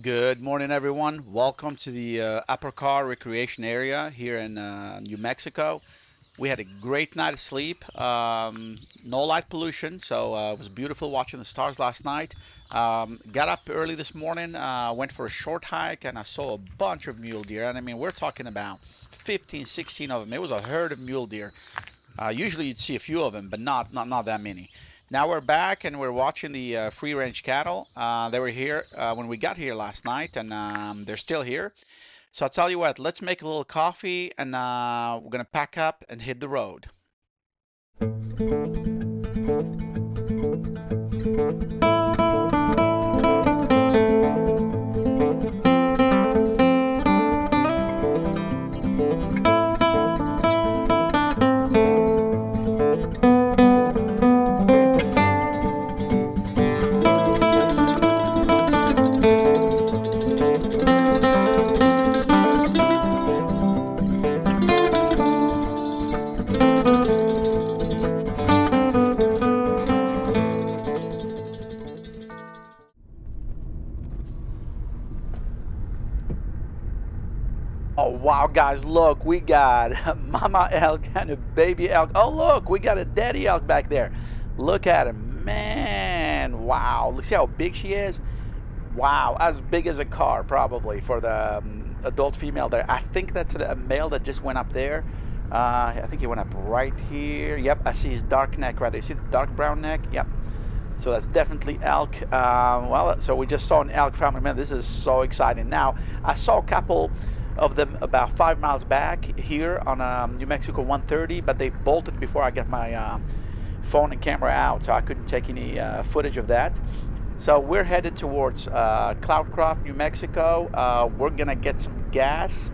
Good morning, everyone. Welcome to the Upper Car Recreation Area here in New Mexico. We had a great night of sleep. No light pollution, so it was beautiful watching the stars last night. Got up early this morning, went for a short hike, and I saw a bunch of mule deer. And I mean, we're talking about 15, 16 of them. It was a herd of mule deer. Usually you'd see a few of them, but not that many. Now we're back and we're watching the free range cattle. They were here when we got here last night, and they're still here. So I'll tell you what, let's make a little coffee, and we're gonna pack up and hit the road. Oh wow, guys, look, we got mama elk and a baby elk. Oh look, we got a daddy elk back there. Look at him, man. Wow, look, see how big she is. Wow, as big as a car probably for the adult female there. I think that's a male that just went up there. I think he went up right here. Yep, I see his dark neck right there. You see the dark brown neck? Yep. So that's definitely elk. Well, so we just saw an elk family. Man, this is so exciting. Now, I saw a couple of them about 5 miles back here on New Mexico 130, but they bolted before I got my phone and camera out, so I couldn't take any footage of that. So we're headed towards Cloudcroft, New Mexico. We're gonna get some gas,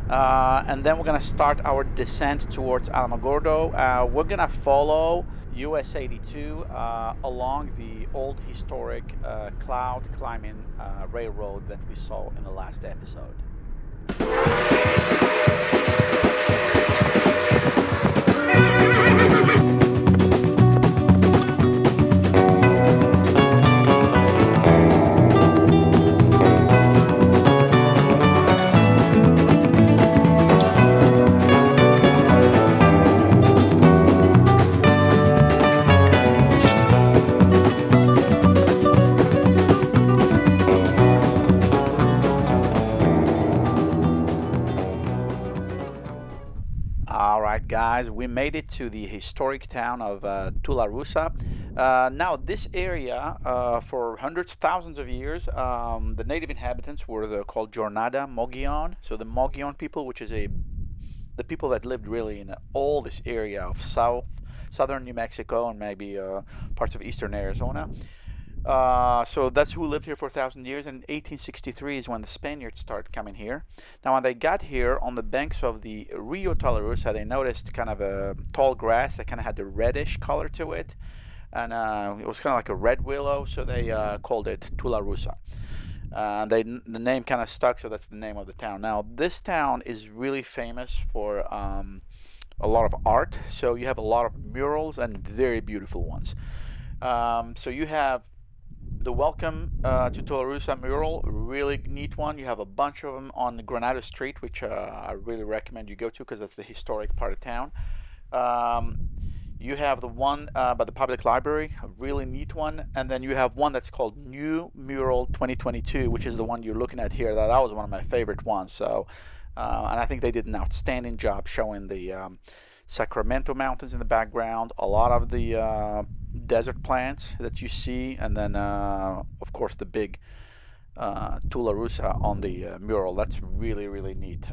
and then we're gonna start our descent towards Alamogordo. We're gonna follow US 82 along the old historic cloud climbing railroad that we saw in the last episode. All right, guys, we made it to the historic town of Tularosa. Now, this area, for hundreds, thousands of years, the native inhabitants were called Jornada Mogollon. So the Mogollon people, which is the people that lived really in all this area of southern New Mexico and maybe parts of eastern Arizona. So that's who lived here for 1,000 years. And 1863 is when the Spaniards started coming here. Now, when they got here on the banks of the Rio Tularosa, they noticed kind of a tall grass that kind of had the reddish color to it, and it was kind of like a red willow. So they called it Tularosa. The name kind of stuck, so that's the name of the town. Now, this town is really famous for a lot of art. So you have a lot of murals and very beautiful ones. So you have the Welcome to Tularosa mural, really neat one. You have a bunch of them on the Granada Street, which I really recommend you go to because that's the historic part of town. You have the one by the public library, a really neat one, and then you have one that's called New Mural 2022, which is the one you're looking at here. That was one of my favorite ones. So, and I think they did an outstanding job showing the Sacramento Mountains in the background, a lot of the desert plants that you see, and then of course the big Tularosa on the mural. That's really, really neat.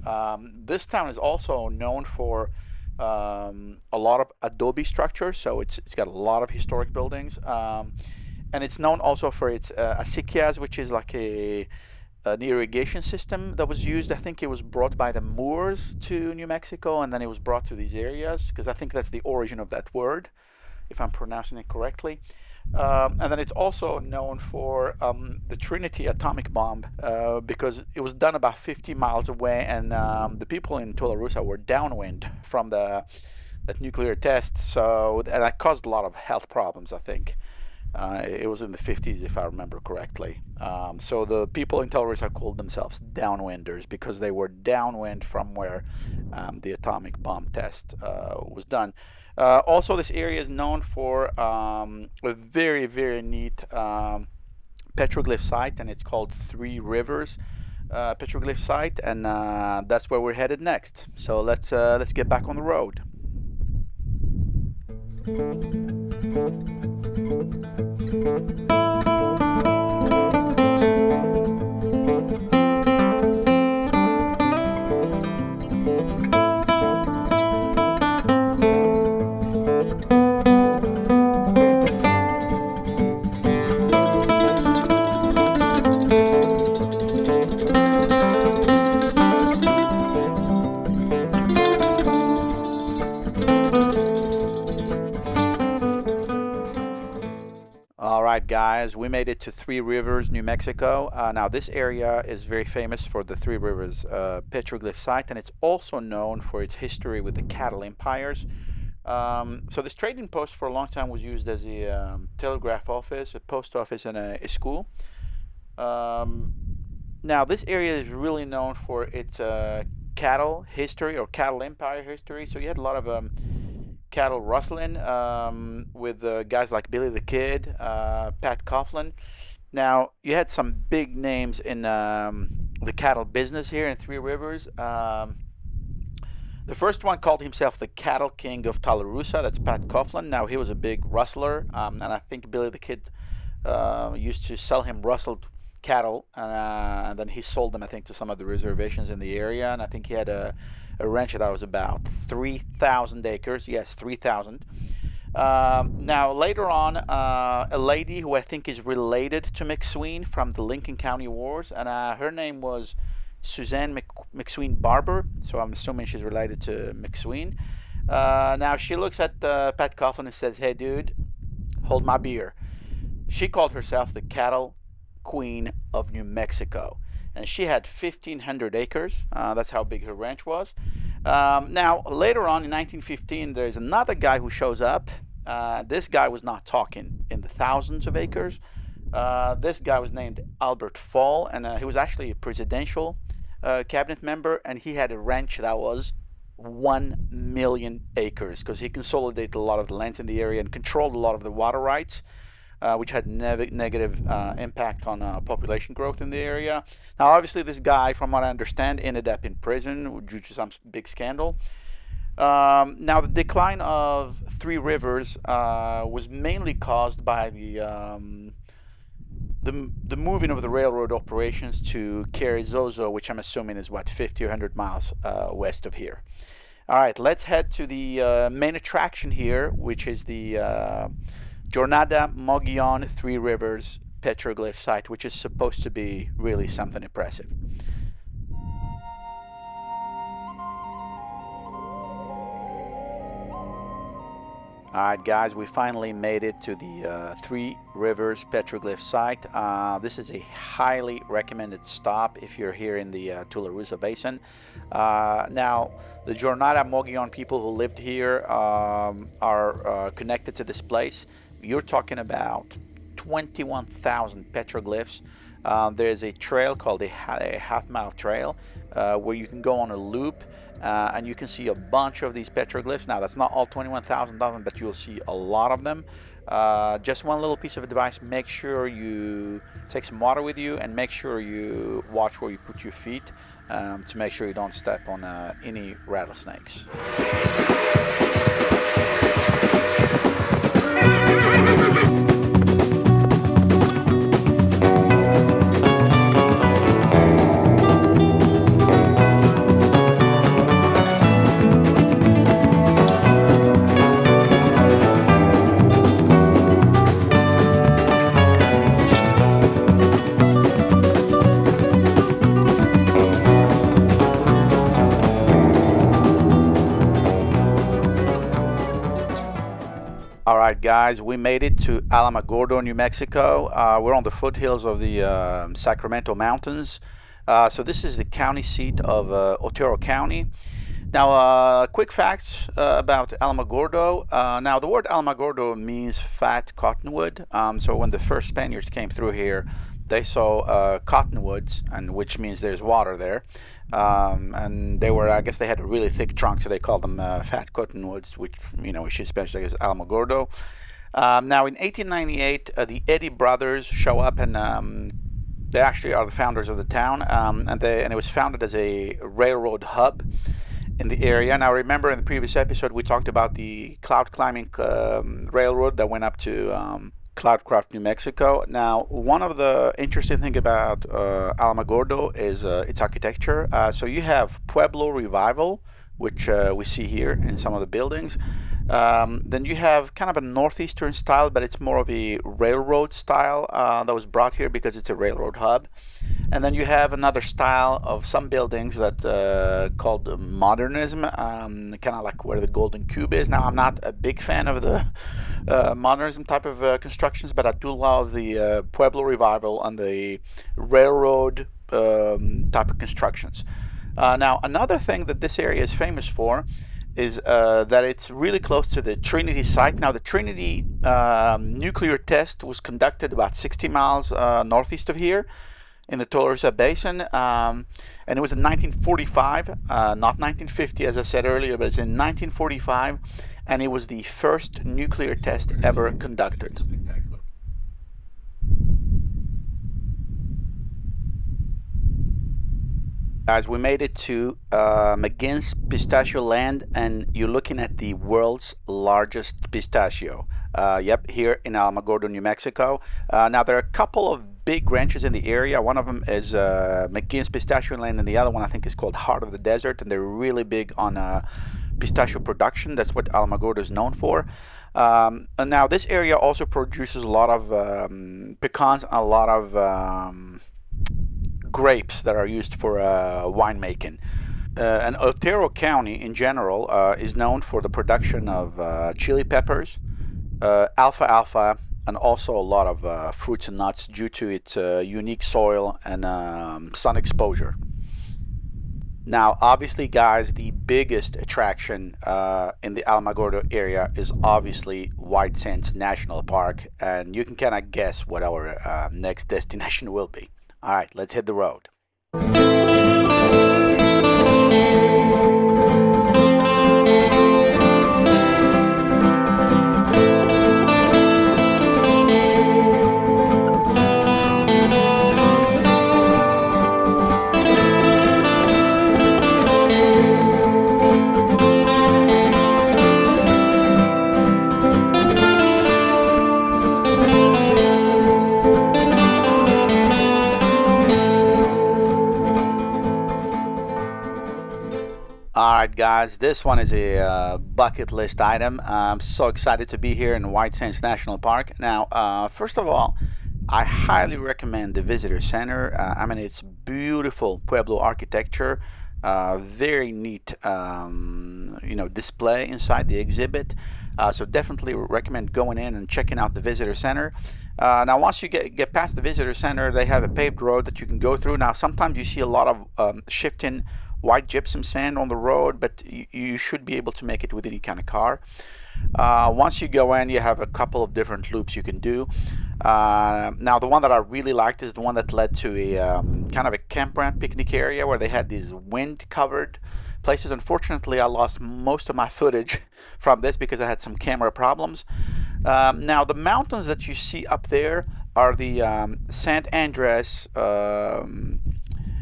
This town is also known for a lot of adobe structures, so it's got a lot of historic buildings, and it's known also for its acequias, which is like an irrigation system that was used. I think it was brought by the Moors to New Mexico, and then it was brought to these areas because I think that's the origin of that word, if I'm pronouncing it correctly. And then it's also known for the Trinity atomic bomb because it was done about 50 miles away, and the people in Tularosa were downwind from that nuclear test. So, and that caused a lot of health problems, I think. It was in the 50s, if I remember correctly. So the people in Tularosa called themselves downwinders because they were downwind from where the atomic bomb test was done. Also, this area is known for a very, very neat petroglyph site, and it's called Three Rivers petroglyph site, and that's where we're headed next. So let's get back on the road. All right, guys, we made it to Three Rivers, New Mexico. Now, this area is very famous for the Three Rivers petroglyph site, and it's also known for its history with the cattle empires. So this trading post for a long time was used as a telegraph office, a post office, and a school. Now, this area is really known for its cattle history or cattle empire history. So you had a lot of cattle rustling with guys like Billy the Kid, Pat Coughlin. Now, you had some big names in the cattle business here in Three Rivers. The first one called himself the Cattle King of Tularosa. That's Pat Coughlin. Now, he was a big rustler, and I think Billy the Kid used to sell him rustled cattle, and then he sold them, I think, to some of the reservations in the area. And I think he had a ranch that was about 3,000 acres. Yes, 3,000. Now, later on, a lady who I think is related to McSween from the Lincoln County Wars, and her name was Suzanne McSween Barber, so I'm assuming she's related to McSween. Now, she looks at Pat Coughlin and says, "Hey, dude, hold my beer." She called herself the Cattle Queen of New Mexico, and she had 1,500 acres. That's how big her ranch was. Now, later on in 1915, there's another guy who shows up. This guy was not talking in the thousands of acres. This guy was named Albert Fall, and he was actually a presidential cabinet member, and he had a ranch that was 1 million acres because he consolidated a lot of the lands in the area and controlled a lot of the water rights, which had negative impact on population growth in the area. Now, obviously, this guy, from what I understand, ended up in prison due to some big scandal. Now, the decline of Three Rivers was mainly caused by the moving of the railroad operations to Carrizozo, which I'm assuming is what, 50 or 100 miles west of here. All right, let's head to the main attraction here, which is the Jornada Mogollon Three Rivers petroglyph site, which is supposed to be really something impressive. All right, guys, we finally made it to the Three Rivers petroglyph site. This is a highly recommended stop if you're here in the Tularosa Basin. Now, the Jornada Mogollon people who lived here are connected to this place. You're talking about 21,000 petroglyphs. There's a trail called a half-mile trail where you can go on a loop and you can see a bunch of these petroglyphs. Now, that's not all 21,000 of them, but you'll see a lot of them. Just one little piece of advice: make sure you take some water with you, and make sure you watch where you put your feet to make sure you don't step on any rattlesnakes. All right, guys, we made it to Alamogordo, New Mexico. We're on the foothills of the Sacramento Mountains. So this is the county seat of Otero County. Now, quick facts about Alamogordo. Now, the word Alamogordo means fat cottonwood. So when the first Spaniards came through here, they saw cottonwoods, and which means there's water there. And they were, I guess, they had a really thick trunk, so they called them fat cottonwoods, which is especially as Alamogordo. Now, in 1898, the Eddy brothers show up, and they actually are the founders of the town, and it was founded as a railroad hub in the area. Now, remember in the previous episode we talked about the cloud climbing railroad that went up to Cloudcroft, New Mexico. Now, one of the interesting things about Alamogordo is its architecture. So you have Pueblo Revival, which we see here in some of the buildings. Then you have kind of a northeastern style, but it's more of a railroad style that was brought here because it's a railroad hub. And then you have another style of some buildings that called modernism, kind of like where the Golden Cube is. Now, I'm not a big fan of the modernism type of constructions, but I do love the Pueblo Revival and the railroad type of constructions. Now, another thing that this area is famous for is that it's really close to the Trinity site. Now, the Trinity nuclear test was conducted about 60 miles northeast of here in the Tularosa Basin, and it was in 1945, not 1950 as I said earlier, but it's in 1945, and it was the first nuclear test ever conducted. Guys, we made it to McGinn's Pistachio Land, and you're looking at the world's largest pistachio. Yep, here in Alamogordo, New Mexico. Now, there are a couple of big ranches in the area. One of them is McGinn's Pistachio Land, and the other one I think is called Heart of the Desert, and they're really big on pistachio production. That's what Alamogordo is known for. And now, this area also produces a lot of pecans, a lot of grapes that are used for winemaking. And Otero County in general is known for the production of chili peppers, alfalfa, and also a lot of fruits and nuts due to its unique soil and sun exposure. Now, obviously, guys, the biggest attraction in the Alamogordo area is obviously White Sands National Park, and you can kind of guess what our next destination will be. All right, let's hit the road. Alright guys, this one is a bucket list item. I'm so excited to be here in White Sands National Park. Now, first of all, I highly recommend the visitor center. I mean, it's beautiful Pueblo architecture, very neat display inside the exhibit. So definitely recommend going in and checking out the visitor center. Now, once you get past the visitor center, they have a paved road that you can go through. Now, sometimes you see a lot of shifting white gypsum sand on the road, but you should be able to make it with any kind of car. Once you go in, you have a couple of different loops you can do. Now, the one that I really liked is the one that led to a kind of a campground picnic area where they had these wind-covered places. Unfortunately, I lost most of my footage from this because I had some camera problems. Now, the mountains that you see up there are the San Andres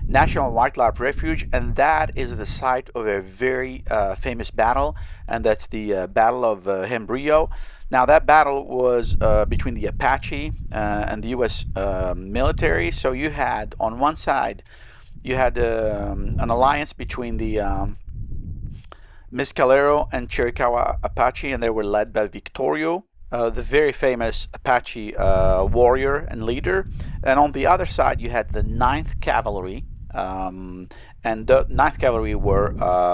National Wildlife Refuge, and that is the site of a very famous battle, and that's the Battle of Hembrillo. Now, that battle was between the Apache and the U.S. Military. So you had, on one side, you had an alliance between the Mescalero and Chiricahua Apache, and they were led by Victorio, the very famous Apache warrior and leader. And on the other side, you had the 9th Cavalry, and the 9th Cavalry were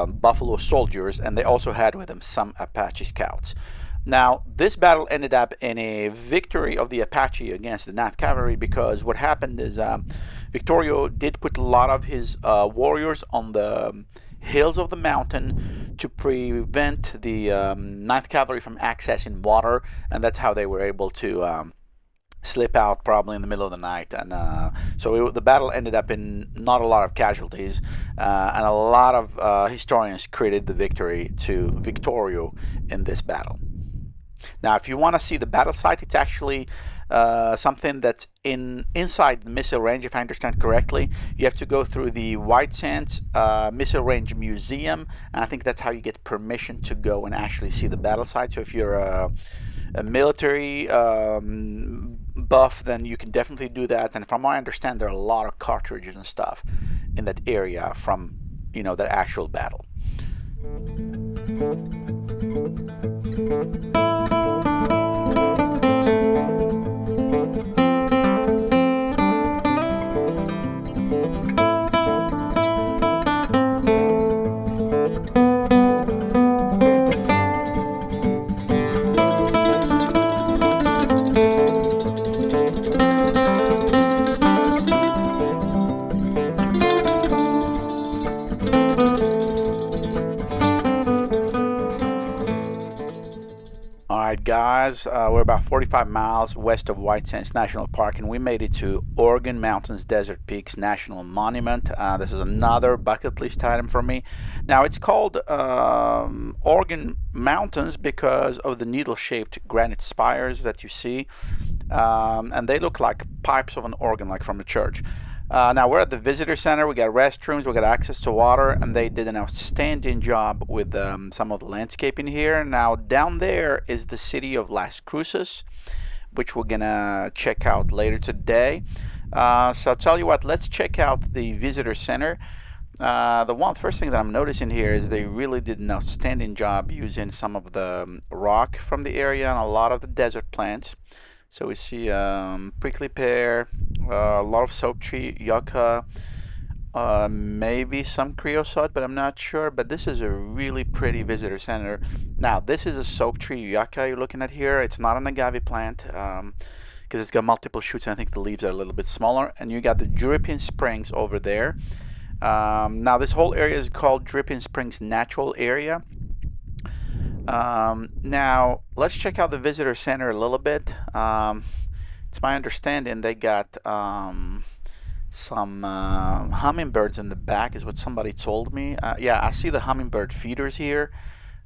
Buffalo soldiers, and they also had with them some Apache scouts. Now, this battle ended up in a victory of the Apache against the 9th Cavalry, because what happened is Victorio did put a lot of his warriors on the hills of the mountain to prevent the Ninth Cavalry from accessing water, and that's how they were able to slip out probably in the middle of the night. And the battle ended up in not a lot of casualties, and a lot of historians credited the victory to Victorio in this battle. Now, if you want to see the battle site, it's actually something that's inside the missile range, if I understand correctly. You have to go through the White Sands Missile Range Museum, and I think that's how you get permission to go and actually see the battle site. So if you're a military buff, then you can definitely do that. And from what I understand, there are a lot of cartridges and stuff in that area from that actual battle. Alright guys, we're about 45 miles west of White Sands National Park, and we made it to Organ Mountains Desert Peaks National Monument. This is another bucket list item for me. Now it's called Organ Mountains because of the needle-shaped granite spires that you see, and they look like pipes of an organ, like from a church. Now we're at the visitor center. We got restrooms, we got access to water, and they did an outstanding job with some of the landscaping here. Now down there is the city of Las Cruces, which we're gonna check out later today. So I'll tell you what, let's check out the visitor center. The first thing that I'm noticing here is they really did an outstanding job using some of the rock from the area and a lot of the desert plants. So we see prickly pear, a lot of soap tree, yucca, maybe some creosote, but I'm not sure. But this is a really pretty visitor center. Now, this is a soap tree yucca you're looking at here. It's not an agave plant because it's got multiple shoots, and I think the leaves are a little bit smaller. And you got the Dripping Springs over there. Now, this whole area is called Dripping Springs Natural Area. Now let's check out the visitor center a little bit. It's my understanding they got some hummingbirds in the back, is what somebody told me. Yeah, I see the hummingbird feeders here,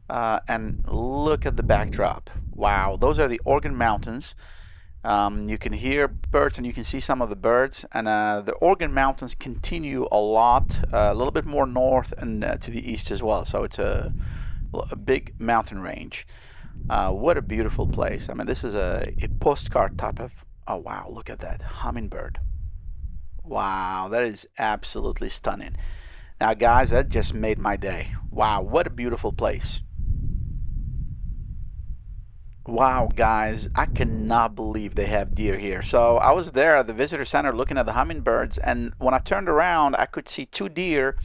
and look at the backdrop. Wow, those are the Organ Mountains. You can hear birds and you can see some of the birds, and the Organ Mountains continue a little bit more north and to the east as well. So it's a big mountain range. What a beautiful place. I mean, this is a postcard type of, oh wow, look at that hummingbird. Wow, that is absolutely stunning. Now guys, that just made my day. Wow, what a beautiful place. Wow guys, I cannot believe they have deer here. So I was there at the visitor center looking at the hummingbirds, and when I turned around I could see two deer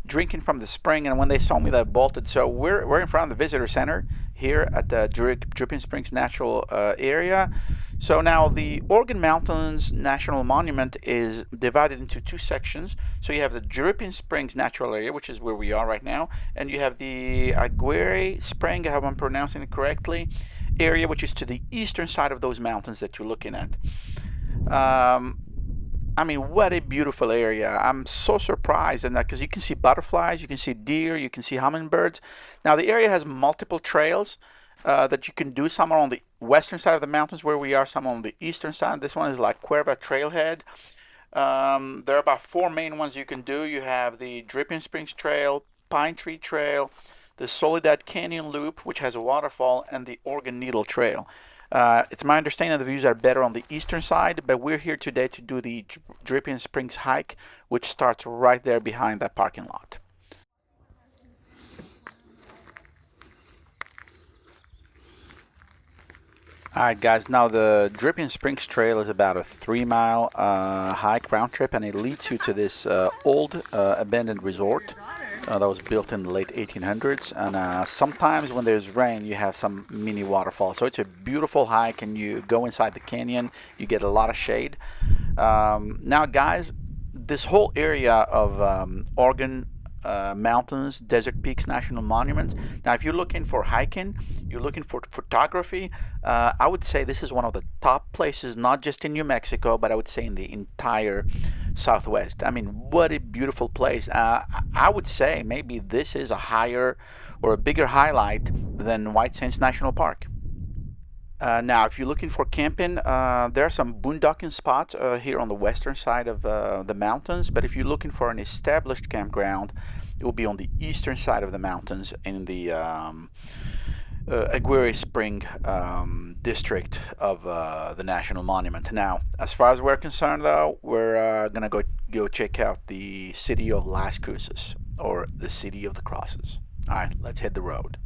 drinking from the spring, and when they saw me they bolted. So we're in front of the visitor center here at the Dripping Springs Natural Area. So now the Organ Mountains National Monument is divided into two sections. So you have the Dripping Springs Natural Area, which is where we are right now, and you have the Aguirre Spring, I hope I'm pronouncing it correctly, area, which is to the eastern side of those mountains that you're looking at. I mean, what a beautiful area. I'm so surprised, and because you can see butterflies, you can see deer, you can see hummingbirds. Now the area has multiple trails that you can do. Some are on the western side of the mountains where we are, some on the eastern side. This one is like Cuerva Trailhead. There are about four main ones you can do. You have the Dripping Springs Trail, Pine Tree Trail, the Soledad Canyon Loop, which has a waterfall, and the Organ Needle Trail. It's my understanding the views are better on the eastern side, but we're here today to do the Dripping Springs hike, which starts right there behind that parking lot. Alright guys, now the Dripping Springs Trail is about a 3-mile hike round trip, and it leads you to this old abandoned resort that was built in the late 1800s, and sometimes when there's rain you have some mini waterfalls. So it's a beautiful hike, and you go inside the canyon, you get a lot of shade. Now guys, this whole area of Organ mountains, desert peaks, national monuments. Now, if you're looking for hiking, you're looking for photography, I would say this is one of the top places, not just in New Mexico, but I would say in the entire Southwest. I mean, what a beautiful place. I would say maybe this is a higher or a bigger highlight than White Sands National Park. Now, if you're looking for camping, there are some boondocking spots here on the western side of the mountains. But if you're looking for an established campground, it will be on the eastern side of the mountains in the Aguirre Spring district of the National Monument. Now, as far as we're concerned, though, we're gonna go check out the city of Las Cruces, or the city of the crosses. All right, let's hit the road.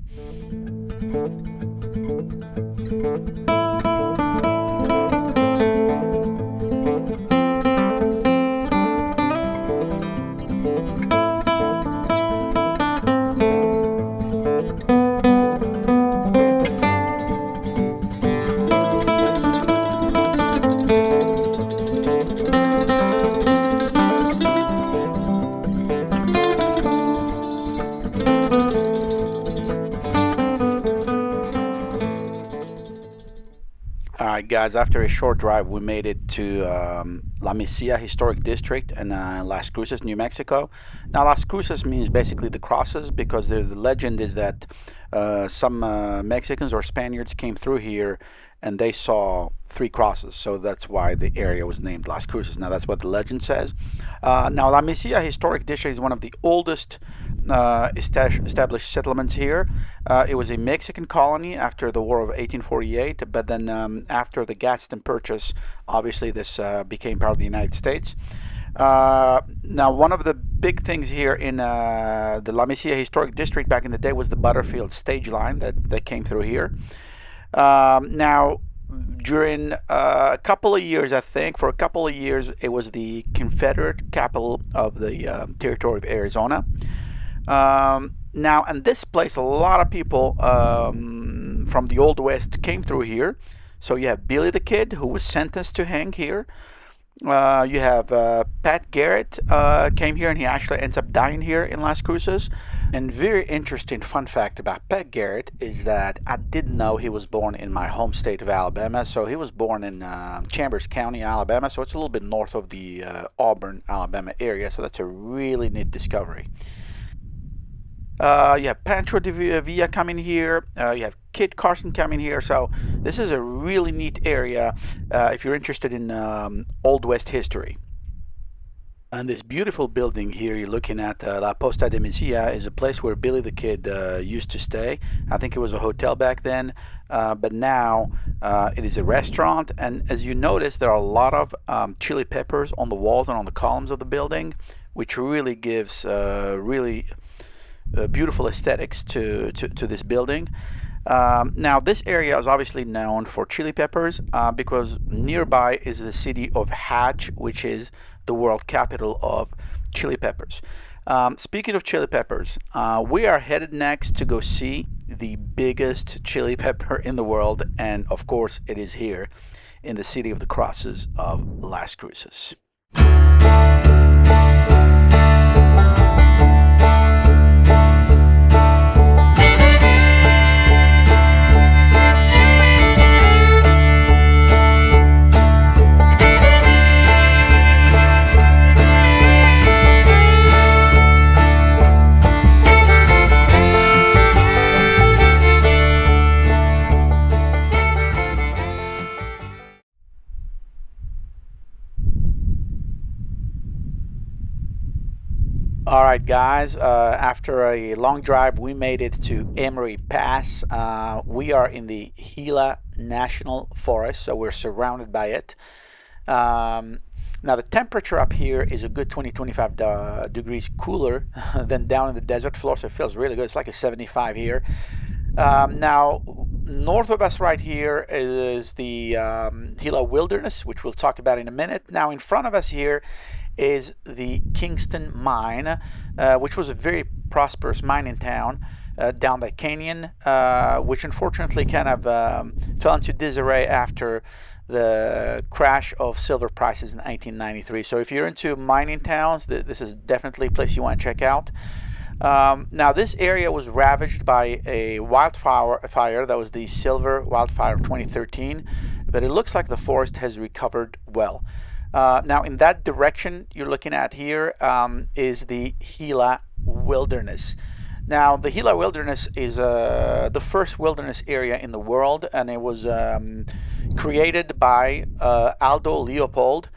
All right, guys, after a short drive, we made it to La Mesilla Historic District in Las Cruces, New Mexico. Now, Las Cruces means basically the crosses, because the legend is that some Mexicans or Spaniards came through here and they saw three crosses. So that's why the area was named Las Cruces. Now, that's what the legend says. Now, La Mesilla Historic District is one of the oldest established settlements here. It was a Mexican colony after the War of 1848, but then after the Gadsden Purchase, obviously this became part of the United States. Now, one of the big things here in the La Mesilla Historic District back in the day was the Butterfield stage line that came through here. Now, during a couple of years, I think, for a couple of years, it was the Confederate capital of the territory of Arizona. Now, and this place, a lot of people from the Old West came through here. So you have Billy the Kid, who was sentenced to hang here. You have Pat Garrett came here, and he actually ends up dying here in Las Cruces. And very interesting fun fact about Pat Garrett is that I didn't know he was born in my home state of Alabama. So he was born in Chambers County, Alabama. So it's a little bit north of the Auburn, Alabama area. So that's a really neat discovery. You have Pancho de Villa coming here. You have Kit Carson coming here. So this is a really neat area if you're interested in Old West history. And this beautiful building here you're looking at, La Posta de Mesilla, is a place where Billy the Kid used to stay. I think it was a hotel back then, but now it is a restaurant. And as you notice, there are a lot of chili peppers on the walls and on the columns of the building, which really gives beautiful aesthetics to this building. Now, this area is obviously known for chili peppers because nearby is the city of Hatch, which is the world capital of chili peppers. Speaking of chili peppers, we are headed next to go see the biggest chili pepper in the world, and of course it is here in the city of the crosses of Las Cruces. All right, guys, after a long drive, we made it to Emery Pass. We are in the Gila National Forest, so we're surrounded by it. Now, the temperature up here is a good 20-25 degrees cooler than down in the desert floor, so it feels really good. It's like a 75 here. Now, north of us right here is the Gila Wilderness, which we'll talk about in a minute. Now, in front of us here is the Kingston Mine, which was a very prosperous mining town down the canyon, which unfortunately kind of fell into disarray after the crash of silver prices in 1893. So if you're into mining towns, this is definitely a place you want to check out. Now, this area was ravaged by a wildfire that was the Silver Wildfire of 2013, but it looks like the forest has recovered well. Now, in that direction you're looking at here is the Gila Wilderness. Now, the Gila Wilderness is the first wilderness area in the world, and it was created by Aldo Leopold,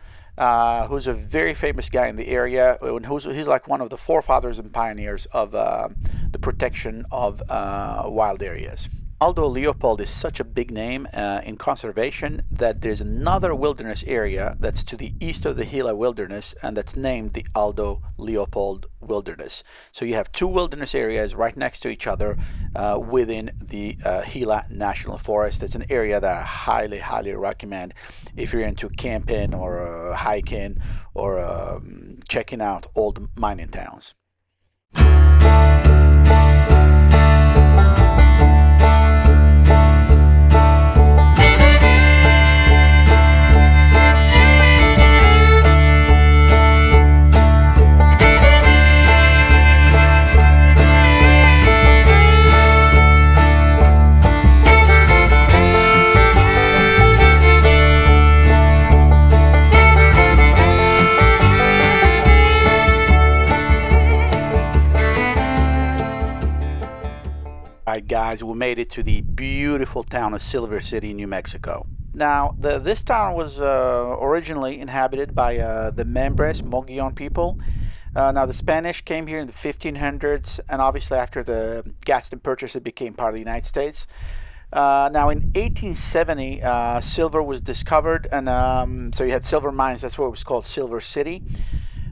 who's a very famous guy in the area. He's like one of the forefathers and pioneers of the protection of wild areas. Aldo Leopold is such a big name in conservation that there's another wilderness area that's to the east of the Gila Wilderness, and that's named the Aldo Leopold Wilderness. So you have two wilderness areas right next to each other within the Gila National Forest. It's an area that I highly, highly recommend if you're into camping or hiking or checking out old mining towns. Alright guys, we made it to the beautiful town of Silver City, New Mexico. Now, this town was originally inhabited by the Membres Mogollon people. Now, the Spanish came here in the 1500s, and obviously after the Gadsden Purchase, it became part of the United States. Now, in 1870, silver was discovered, and so you had silver mines. That's what it was called, Silver City.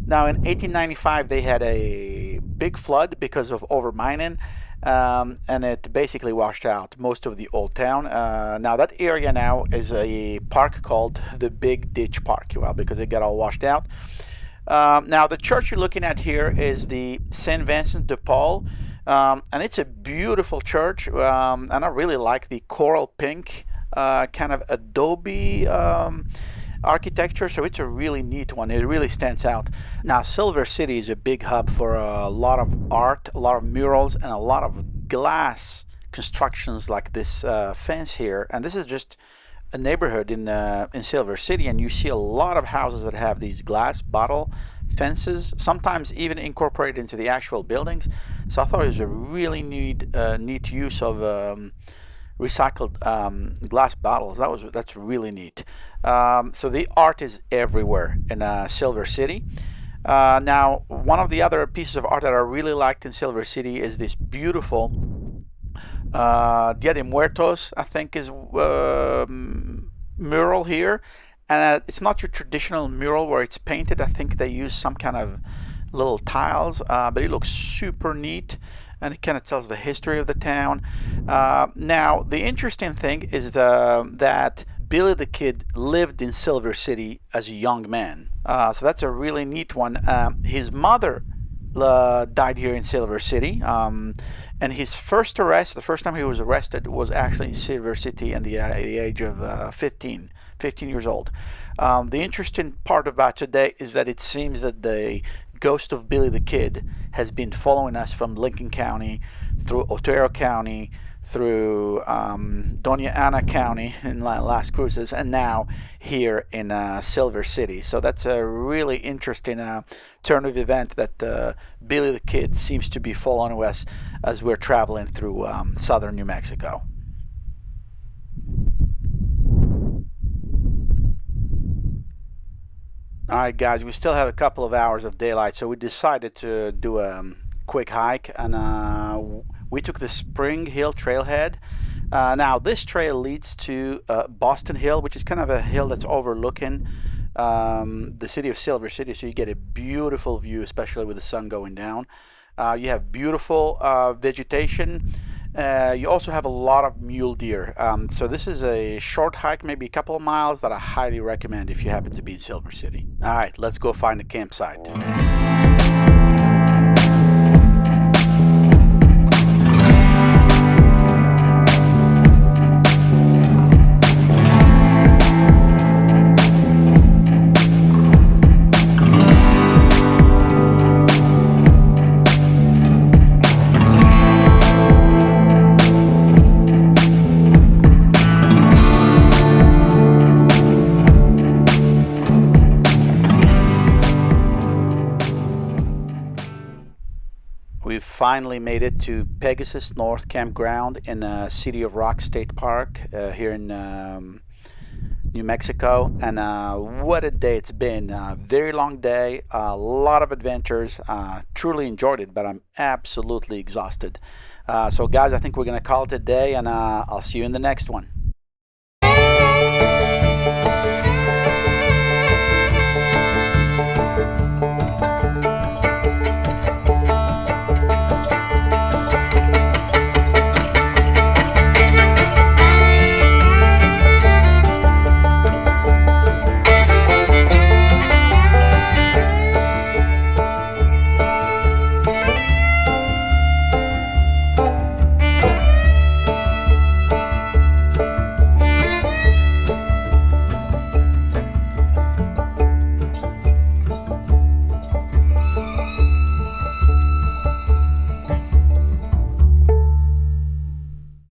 Now, in 1895, they had a big flood because of overmining. And it basically washed out most of the old town. Now that area now is a park called the Big Ditch Park, well, because it got all washed out. Now the church you're looking at here is the St. Vincent de Paul, and it's a beautiful church, and I really like the coral pink kind of adobe architecture, so it's a really neat one. It really stands out. Now, Silver City is a big hub for a lot of art, a lot of murals, and a lot of glass constructions like this fence here. And this is just a neighborhood in Silver City, and you see a lot of houses that have these glass bottle fences, sometimes even incorporated into the actual buildings. So I thought it was a really neat use of recycled glass bottles. That's really neat. So the art is everywhere in Silver City. Now, one of the other pieces of art that I really liked in Silver City is this beautiful Dia de Muertos, I think, is mural here. And it's not your traditional mural where it's painted. I think they use some kind of little tiles, but it looks super neat, and it kind of tells the history of the town. Now, the interesting thing is that Billy the Kid lived in Silver City as a young man. So that's a really neat one. His mother died here in Silver City, and his first arrest, the first time he was arrested, was actually in Silver City at the age of 15 years old. The interesting part about today is that it seems that the ghost of Billy the Kid has been following us from Lincoln County through Otero County, through Doña Ana County in Las Cruces, and now here in Silver City. So that's a really interesting turn of event that Billy the Kid seems to be following us as we're traveling through southern New Mexico. All right, guys, we still have a couple of hours of daylight, so we decided to do a quick hike, and we took the Spring Hill Trailhead. Now, this trail leads to Boston Hill, which is kind of a hill that's overlooking the city of Silver City, so you get a beautiful view, especially with the sun going down. You have beautiful vegetation. You also have a lot of mule deer. So this is a short hike, maybe a couple of miles, that I highly recommend if you happen to be in Silver City. All right, let's go find a campsite. finally made it to Pegasus North Campground in City of Rock State Park here in New Mexico. And what a day it's been. Very long day, a lot of adventures. Truly enjoyed it, but I'm absolutely exhausted. So guys, I think we're going to call it a day, and I'll see you in the next one.